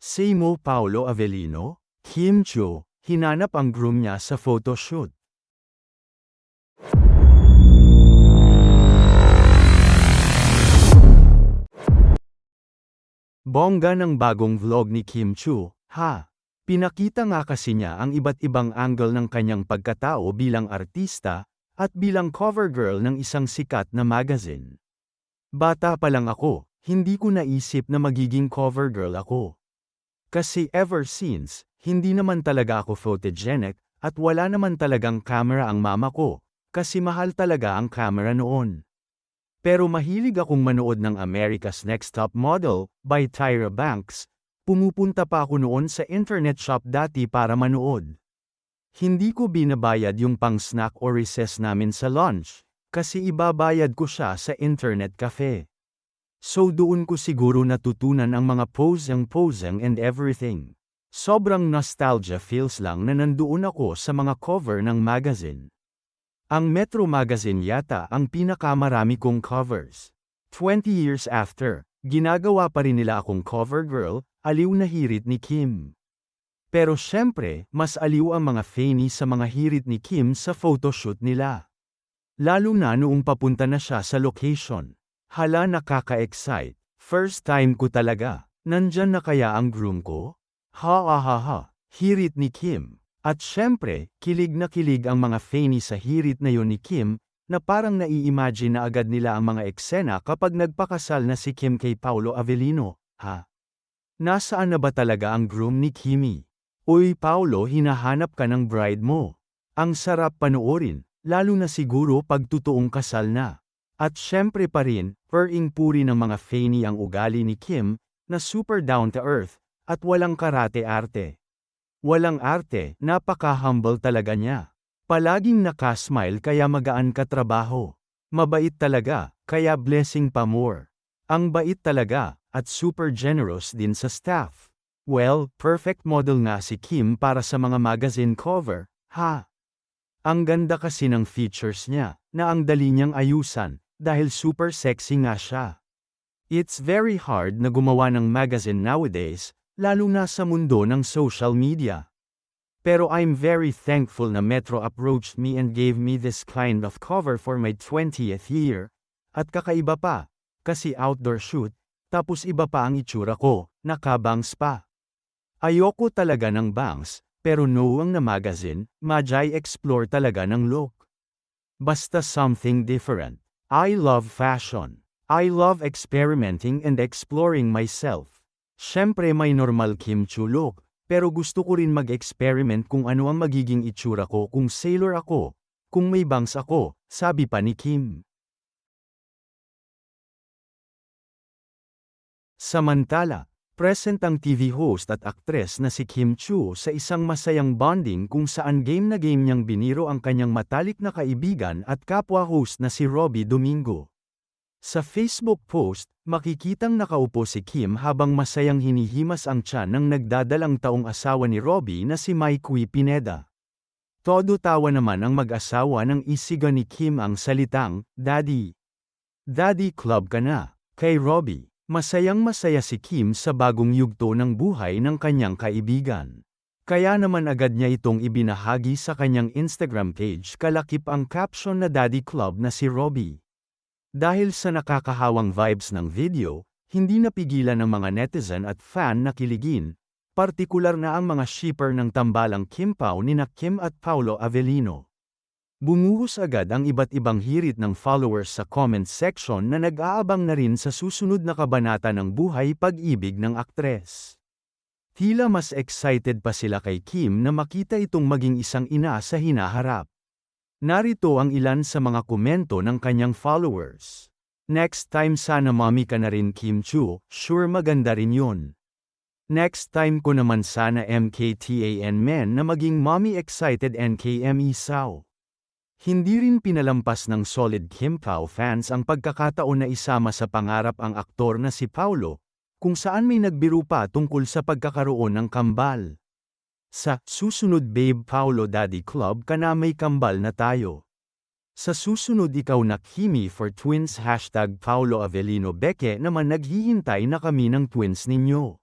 Say mo Paolo Avellino, Kim Chiu, hinanap ang groom niya sa photoshoot. Bongga ng bagong vlog ni Kim Chiu, ha? Pinakita nga kasi niya ang iba't ibang angle ng kanyang pagkatao bilang artista, at bilang cover girl ng isang sikat na magazine. Bata pa lang ako, hindi ko naisip na magiging cover girl ako. Kasi ever since, hindi naman talaga ako photogenic, at wala naman talagang camera ang mama ko, kasi mahal talaga ang camera noon. Pero mahilig akong manood ng America's Next Top Model, by Tyra Banks. Pumupunta pa ako noon sa internet shop dati para manood. Hindi ko binabayad yung pang-snack o recess namin sa lunch, kasi ibabayad ko siya sa internet cafe. So doon ko siguro natutunan ang mga posing and everything. Sobrang nostalgia feels lang na nandoon ako sa mga cover ng magazine. Ang Metro Magazine yata ang pinakamarami kong covers. 20 years after, ginagawa pa rin nila akong cover girl, aliw na hirit ni Kim. Pero syempre, mas aliw ang mga fanny sa mga hirit ni Kim sa photoshoot nila. Lalo na noong papunta na siya sa location. Hala, nakaka-excite. First time ko talaga. Nandyan na kaya ang groom ko? Ha. Hirit ni Kim. At syempre, kilig na kilig ang mga fanny sa hirit na yon ni Kim, na parang nai-imagine na agad nila ang mga eksena kapag nagpakasal na si Kim kay Paolo Avellino, ha? Nasaan na ba talaga ang groom ni Kimi? Uy Paolo, hinahanap ka ng bride mo. Ang sarap panoorin, lalo na siguro pag totoong kasal na. At syempre pa rin, puri ng mga fanny ang ugali ni Kim, na super down to earth, at walang karate-arte. Walang arte, napaka-humble talaga niya. Palaging nakasmile kaya magaan katrabaho. Mabait talaga, kaya blessing pa more. Ang bait talaga, at super generous din sa staff. Well, perfect model nga si Kim para sa mga magazine cover, ha? Ang ganda kasi ng features niya, na ang dali niyang ayusan, dahil super sexy nga siya. It's very hard na gumawa ng magazine nowadays, lalo na sa mundo ng social media. Pero I'm very thankful na Metro approached me and gave me this kind of cover for my 20th year, at kakaiba pa, kasi outdoor shoot, tapos iba pa ang itsura ko, nakabangs pa. Ayoko talaga ng bangs, pero noong na magazine, Majay explore talaga ng look. Basta something different. I love fashion. I love experimenting and exploring myself. Syempre may normal Kim Chiu look, pero gusto ko rin mag-experiment kung ano ang magiging itsura ko kung sailor ako, kung may bangs ako, sabi pa ni Kim. Samantala, present ang TV host at aktres na si Kim Chiu sa isang masayang bonding kung saan game na game niyang biniro ang kanyang matalik na kaibigan at kapwa host na si Robbie Domingo. Sa Facebook post, makikitang nakaupo si Kim habang masayang hinihimas ang tiyan ng nagdadalang taong asawa ni Robbie na si Mikey Pineda. Todo tawa naman ang mag-asawa nang isiga ni Kim ang salitang, Daddy. Daddy club ka na, kay Robbie. Masayang masaya si Kim sa bagong yugto ng buhay ng kanyang kaibigan. Kaya naman agad niya itong ibinahagi sa kanyang Instagram page kalakip ang caption na Daddy Club na si Robbie. Dahil sa nakakahawang vibes ng video, hindi napigilan ng mga netizen at fan na kiligin, partikular na ang mga shipper ng tambalang Kim Pao nina Kim at Paolo Avellino. Bumuhos agad ang iba't ibang hirit ng followers sa comment section na nag-aabang na rin sa susunod na kabanata ng buhay pag-ibig ng aktres. Tila mas excited pa sila kay Kim na makita itong maging isang ina sa hinaharap. Narito ang ilan sa mga komento ng kanyang followers. Next time sana mommy ka na rin Kim Chiu, sure maganda rin yun. Next time ko naman sana MKTAN men na maging mommy excited NKME Sao. Hindi rin pinalampas ng solid Kim Pao fans ang pagkakataon na isama sa pangarap ang aktor na si Paolo, kung saan may nagbiro pa tungkol sa pagkakaroon ng kambal. Sa susunod Babe Paolo Daddy Club ka na may kambal na tayo. Sa susunod ikaw na Kimi for twins #Paolo Avellino Beke naman naghihintay na kami ng twins ninyo.